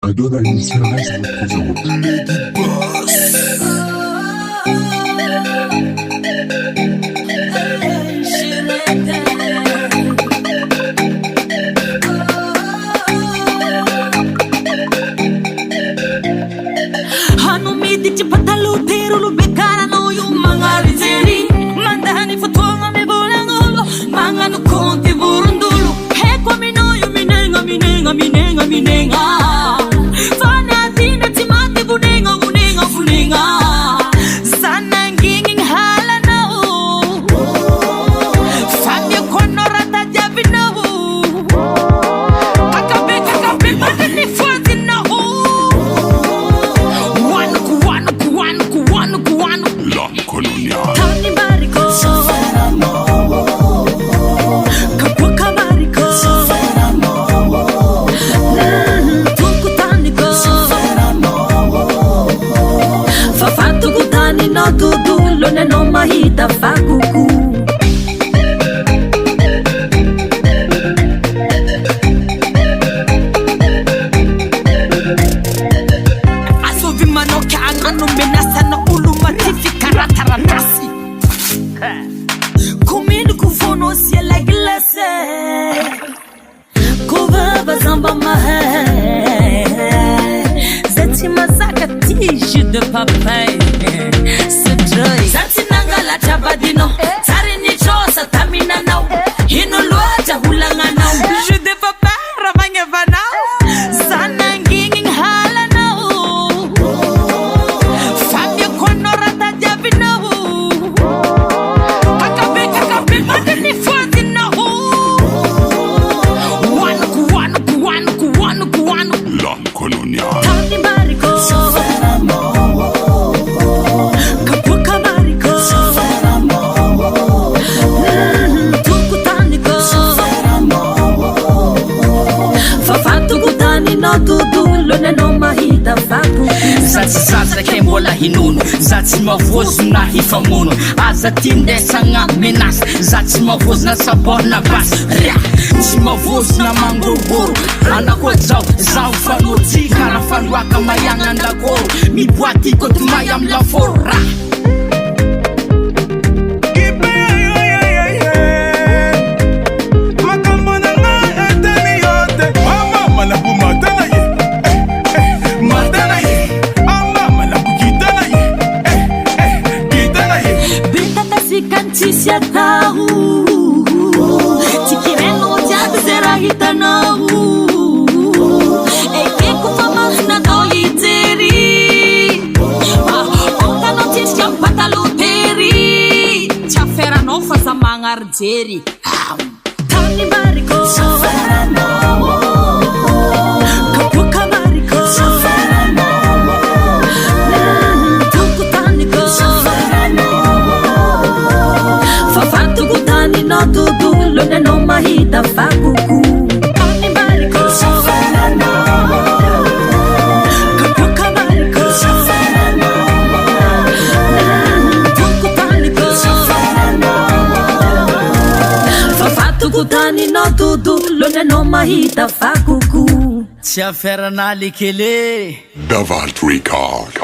I don't initialize what goes on. Lady Boss. Hanumidi chipatalu terulu bekara no yu mangari zeri mandani fotonga me bolangolo manganu konti burundulu heko mino yu minenga fana tina timati bunenga sana nginging hala na fabio konorata jabina kakabe matani fuati na La Colonial. Tani Marico, Kapuka Marico, Tuku Tanico, Fafatu Gutani no Dudu, Lone no Mahita Fakuku. Asuvi manoka anu menasa no uluma tifika rataratasi. Comigo kufono si la glace. Kova zamba mahe. Zati masaka tige de papaye. C'est joy. Zati nangala tabadino. Tari ni chosa tamina nao. Hino loja hulanga nao. Je de papa ravanya vanao. Sana nginging hala nao. Fabio konorata jabina. Kakabe matani fuati na Wanu. La Colonial. Tani Marico, Kapuka Marico, Tuku Tanico, Fafatu Gutani no Dudu, Lone no Mahita Faku. Zaza kembola hinunu zatsy mavozo na hifamono aza tindesagna menace zatsy mavozo na saborna basy ria tsy mavozo na mangorogoro anakoa zao fanotsy kara fanoaka mayagna andakoro miboaty koty may amy laforo ra Kanti tahu tikireno jadi zerahita nahu eke kutama na doiteri onta notis champata luteri chafera no fasa mangarjeri Tani Marico Kapuka Marico Tuku Tanico Fafatu Gutani no Dudu, Lone no Mahita Fakuku. Tani Marico, Kapuka Marico, Tuku Tanico, Fafatu Gutani no Dudu, Lone no Mahita Fakuku. tsy aferana lekele Davalt Record.